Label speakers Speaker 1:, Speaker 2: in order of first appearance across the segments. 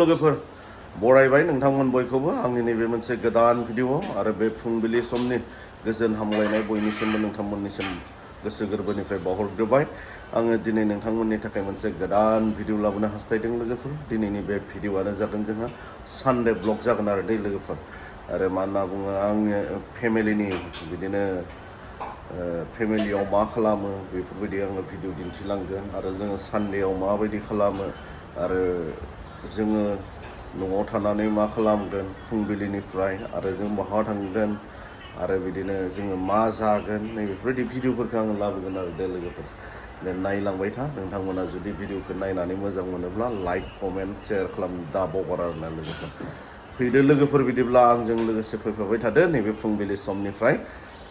Speaker 1: लोगोफोर बरायबाय नोंथांमोन बयखौबो आंनि नैबे मोनसे गोदान भिडिअ आरो बे फुंबिलि समनि गोजोन हामलायनाय बयनिसिमबो नोंथांमोननिसिम गोसो गोरबोनिफ्राय बावहरग्रोबाय आङो दिनै नोंथांमोननि थाखाय मोनसे गोदान भिडिअ लाबोनो हास्थायदों लोगोफोर दिनैनि बे भिडिअआनो जागोन जोंहा सानडे ब्लग जागोन आरो दै लोगोफोर आरो मा होनना बुङो आङो फेमिलिनि बिदिनो फेमिलियाव मा खालामो बेफोरबायदि आङो भिडिअ दिन्थिलांगोन आरो जोङो सानडेआव माबायदि खालामो आरो जोङो न'आव थानानै मा खालामगोन फुंबिलिनिफ्राय आरो जों बहा थांगोन आरो बिदिनो जोङो मा जागोन नैबेफोरबायदि भिडिअफोरखौ आङो लाबोगोन आरो दे लोगोफोर नायलांबाय था नोंथांमोना जुदि भिडिअखौ नायनानै मोजां मोनोब्ला लाइक कमेन्ट शेयार खालामनो दा बावगार आरोना लोगोफोर फैदो लोगोफोर बिदिब्ला आंजों लोगोसे फैफाबाय थादो नैबे फुंबिलि समनिफ्राय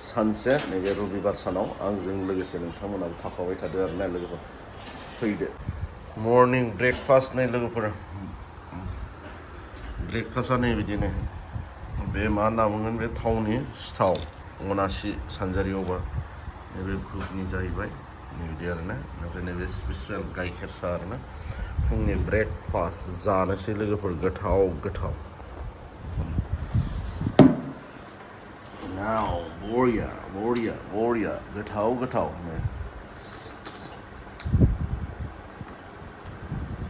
Speaker 1: सानसे नैबे रबिबार सानाव आंजों लोगोसे नोंथांमोनाबो थाफाबाय थादो आरोना लोगोफोर फैदो मर्निं ब्रेकफास्ट नै लोगोफोर ब्रेकफास्टआ नै बिदिनो बे मा होनना बुंगोन बे थावनि सिथाव अनासि सानजारियावबा नैबे घुगनि जाहैबाय नैबिदि आरोना ओमफ्राय नैबे स्पेसियेल गाइखेर साहा आरोना फुंनि ब्रेकफास्ट जानोसै लोगोफोर गोथाव गोथाव नाव बरिया बरिया बरिया गोथाव गोथाव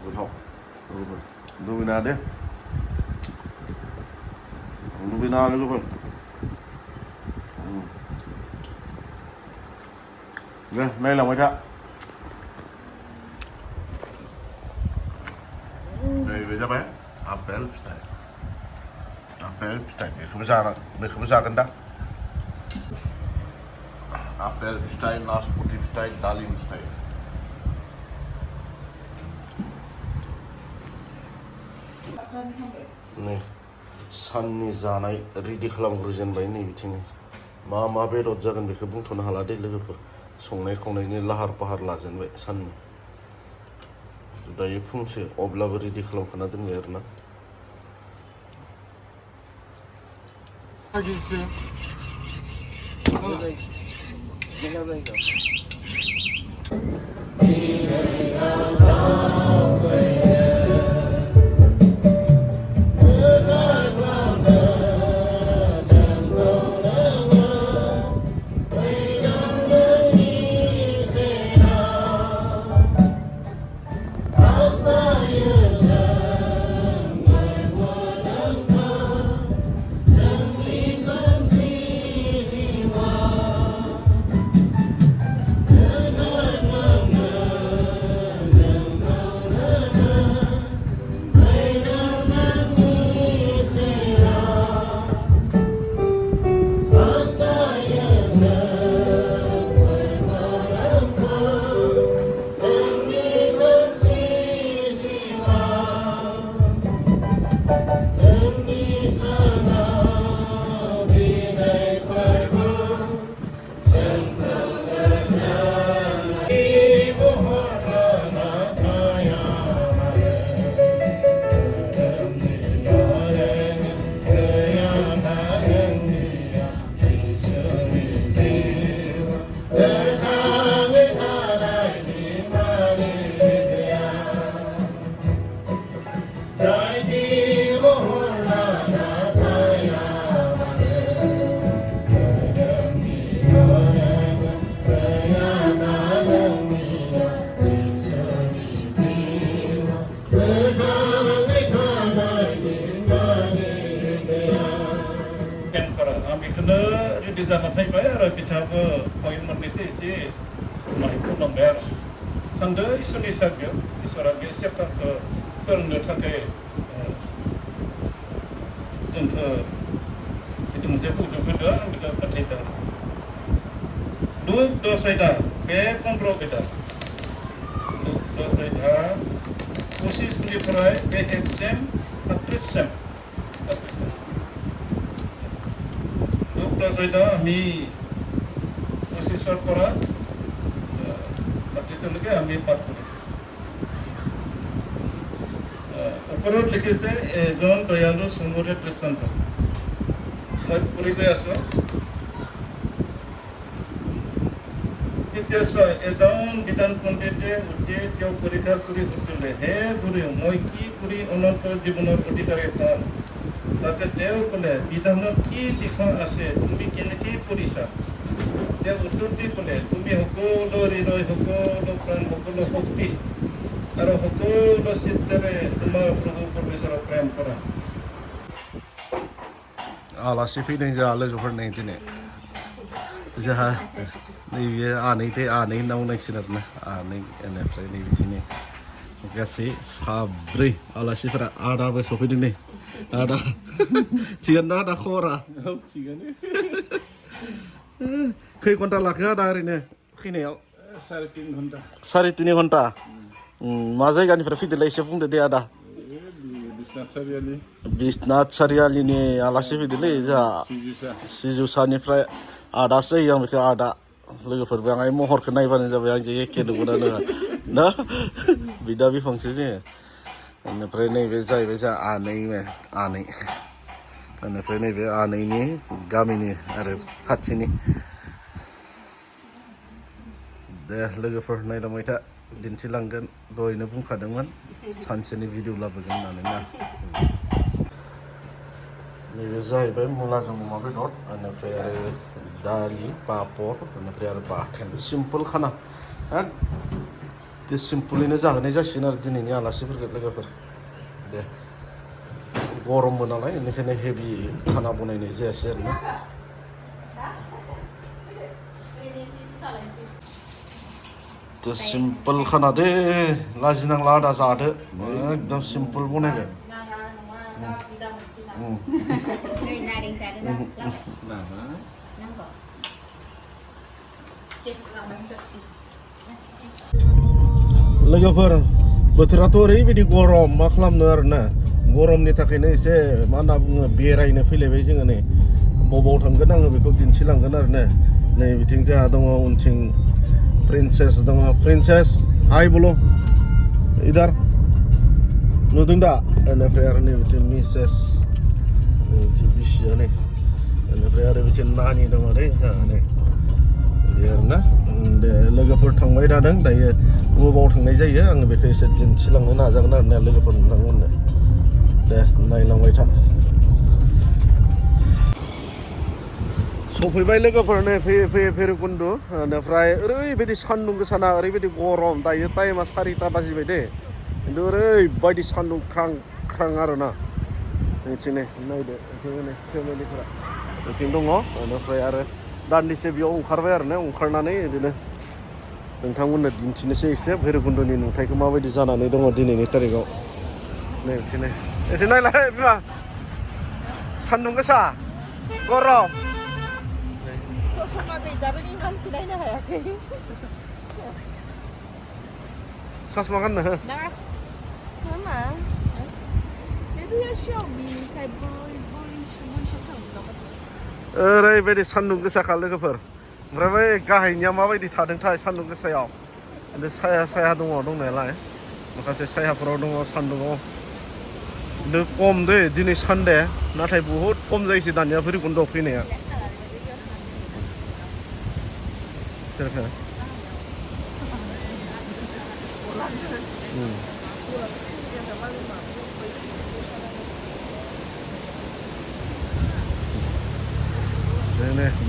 Speaker 1: गोथाव दुगैना दे दुगैना लोगोफोर दे नायलांबाय था नैबे जाबाय आपेल फिथाइ बेखौबो जागोन दा आपेल फिथाइ नासपति फिथाइ दालिम फिथाइ नै साननि जानाय रेडि खालामग्रोजेनबाय नै बिथिंनो मा बेदर जागोन बेखौ बुंथ'नो हाला दे लोगोफोर संनाय खावनायनि लाहार फाहार लाजेनबाय साननि दायो फुंसे अब्लाबो रेडि खालामखाना दोनबाय आरोना
Speaker 2: रेडि जाना फैबाय आरो बिथाङाबो पइन्ट मोननैसो एसे माइखौ नांबाय आरो सानदो इसोरनि सारगो इसोरा बे चेप्टारखौ फोरोंनो थाखाय जोंखौ बिदि मोनसे बुंजोब होदो आं बेखौ फोथायदों लुक 10 बे 15 बेदा लुक 10 25निफ्राय बे 1 38 আমি পঁচিছৰ পৰা 35লৈকে আমি পাঠ কৰিম ওপৰত লিখিছে এজন দয়ালু চমুৰে দৃষ্টান্ত মই পঢ়ি গৈ আছো তেছ এজন বিধান পণ্ডিতে উঠে তেওঁ পৰীক্ষা কৰি সুধিলে হে গুৰু মই কি কৰি অনন্ত জীৱনৰ অধিকাৰী হ'ম তাতে তেওঁ ক'লে বিধানত কি লিখা আছে তুমি কেনেকৈ পঢ়িছা তেওঁ উত্তৰ দি ক'লে তুমি সকলো হৃদয় সকলো প্ৰাণ সকলো শক্তি আৰু সকলো চিত্তেৰে তোমাৰ প্ৰভু পৰমেশ্বৰক প্ৰেম কৰা
Speaker 1: आलासि फैदों जोंहा लोगोफोरनि दिनै जोंहा नैबे आनै होनना बुंनांसिगोन आरोना आनै बेनिफ्राय नै बिदिनो गासै साब्रै आलासिफोरा आदाबो सफैदों नै आदा थिगानो ना आदा खबरा
Speaker 2: थिगानो
Speaker 1: खै घन्टा लाखो आदा ओरैनो फैनायाव
Speaker 2: 3.5 घन्टा
Speaker 1: 3.5 घन्टा मा जायगानिफ्राय फैदोंलै एसे बुंदो दे आदा बिसनाथ सारियालिनि आलासि फैदोंलै जोंहा सिजुसानिफ्राय आदासो जायो आं बेखौ आदा लोगोफोर बाङाय महरखौ नायबानो जाबाय आंजों एखे नुगोनानो ना बिदा बिफंसो जोङो बेनिफ्राय नैबे जाहैबाय जोंहा आनै बेनिफ्राय नैबे आनैनि गामिनि आरो खाथिनि दे लोगोफोर नायलांबाय था दिन्थिलांगोन दहायनो बुंखादोंमोन सानसेनि भिडिअ लाबोगोन होननानै ना नैबे जाहैबाय मुलाजों अमा बेदर बेनिफ्राय आरो दालि पापर बेनिफ्राय आरो बाथोन सिम्पोल खाना एसे सिम्पोलैनो जाहोनाय जासिगोन आरो दिनैनि आलासिफोरखौ लोगोफोर दे गरमबो नालाय बेनिखायनो हेभि खाना बनायनाय जायासै आरोना सिम्पोल खाना दे लाजिनांला आदा जादो एकदम सिम्पोल बनायबाय लोगोफोर बोथोराथ' ओरैबायदि गरम मा खालामनो आरोना गरमनि थाखायनो एसे मा होनना बुङो बेरायनो फैलायबाय जोङो नै बबाव थांगोन आङो बेखौ दिन्थिलांगोन आरोना नै बिथिं जोंहा दङ उनथिं प्रिन्सेस दङ प्रिन्सेस हाय बोलो इधर नुदों दा बेनिफ्राय आरो नै बिथिं मिसेस बिथिं बिसिया नै बेनिफ्राय आरो बिथिं नानि दङ दै जोंहा नै बिदि आरोना दे लोगोफोर थांबाय थादों दायो बबाव थांनाय जायो आङो बेखौ एसे दिन्थिलांनो नाजागोन आरोना लोगोफोर नोंथांमोननो दे नायलांबाय था सफैबाय लोगोफोरनो फैयै फैयै भैरबकुन्द बेनिफ्राय ओरैबायदि सान्दुं गोसाना ओरैबायदि गरम दायो टाइमा 4टा बाजिबाय दे खिन्थु ओरैबायदि सान्दुं ख्रां ख्रां आरोना बिथिंनो नायदो बिथिंनो फेमिलिफोरा बिथिं दङ बेनिफ्राय आरो दान्दिसे बेयाव ओंखारबाय आरोना ओंखारनानै बिदिनो नोंथांमोननो दिन्थिनोसै एसे भैरबकुन्दनि नुथायखौ माबायदि जानानै दङ दिनैनि तारिखाव नै बिथिंनो बिथिं नायलाय बिमा सान्दुं गोसा गरम
Speaker 3: ससमा गैजारोङि मानसि नायनो हायाखै
Speaker 1: ससमा गाननो हो
Speaker 3: नाङा मा बेयो सियावनिफ्राय बैसो थांनो
Speaker 1: ओरैबायदि सान्दुं गोसाखा लोगोफोर ओमफ्राय बै गाहायनिया माबायदि थादोंथाय सान्दुं गोसायाव खिन्थु साया दङ दंनायालाय माखासे सायाफोराव दङ सान्दुङाव खिन्थु खम दै दिनै सानडे नाथाय बहुद खम जायोसै दानिया भैरबकुन्दआव फैनाया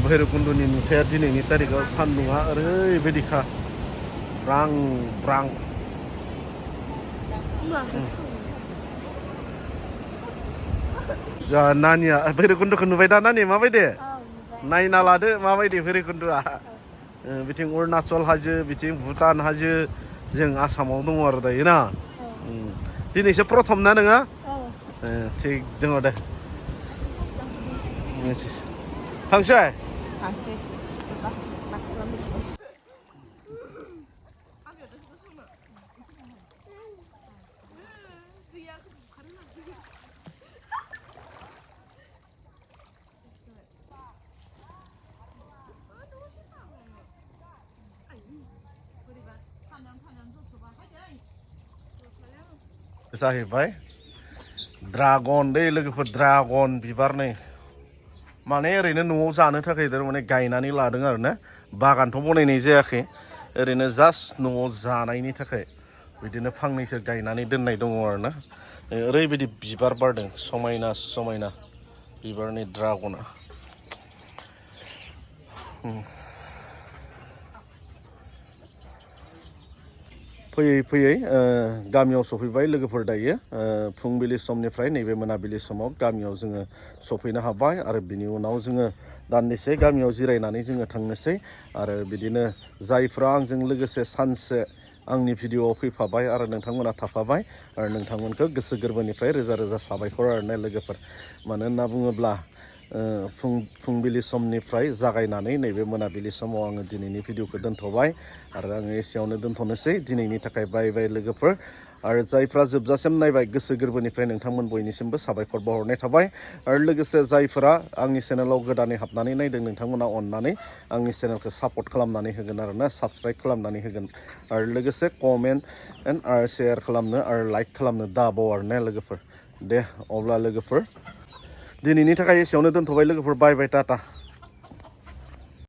Speaker 1: भैरबकुन्दनि नुथाया दिनैनि तारिखाव सान्दुङा ओरैबायदिखा ब्रां ब्रां जा नानिया भैरबकुन्दखौ नुबाय दा नानि माबायदि नायना लादो माबायदि भैरबकुन्दआ बिथिं अरुणाचल हाजो बिथिं भुटान हाजो जों आसामाव दङ आरो दायो ना दिनैसो प्रथम ना नोङो थिग दङ दे थांसै जाहैबाय ड्रागन दै लोगोफोर ड्रागन बिबार नै माने ओरैनो न'आव जानो थाखाय माने गायनानै लादों आरो ना बागानथ' बनायनाय जायाखै ओरैनो जास्ट न'आव जानायनि थाखाय बिदिनो फांनैसो गायनानै दोननाय दङ आरोना ओरैबायदि बिबार बारदों समायना समायना बिबारनि ड्रागना फैयै फैयै गामियाव सफैबाय लोगोफोर दायो फुंबिलि समनिफ्राय नैबे मोनाबिलि समाव गामियाव जोङो सफैनो हाबाय आरो बिनि उनाव जोङो दान्दिसे गामियाव जिरायनानै जोङो थांनोसै आरो बिदिनो जायफ्रा आंजों लोगोसे सानसे आंनि भिडिअ'आव फैफाबाय आरो नोंथांमोना थाफाबाय आरो नोंथांमोनखौ गोसो गोरबोनिफ्राय रोजा रोजा साबायखर आरोना लोगोफोर मानो होनना बुङोब्ला फुंबिलि समनिफ्राय जागायनानै नैबे मोनाबिलि समाव आङो दिनैनि भिडिअ'खौ दोनथ'बाय आरो आङो एसेयावनो दोनथ'नोसै दिनैनि थाखाय बाय बाय लोगोफोर आरो जायफ्रा जोबजासिम नायबाय गोसो गोरबोनिफ्राय नोंथांमोन बयनिसिमबो साबायखर बावहरनाय थाबाय आरो लोगोसे जायफोरा आंनि चेनेलाव गोदानै हाबनानै नायदों नोंथांमोना अननानै आंनि चेनेलखौ सापर्ट खालामनानै होगोन आरोना साबस्क्राइब खालामनानै होगोन आरो लोगोसे कमेन्ट आरो शेयार खालामनो आरो लाइक खालामनो दाबाव आरोना लोगोफोर दे अब्ला लोगोफोर दिनैनि थाखाय एसेयावनो दोनथ'बाय लोगोफोर बाय बाय टाटा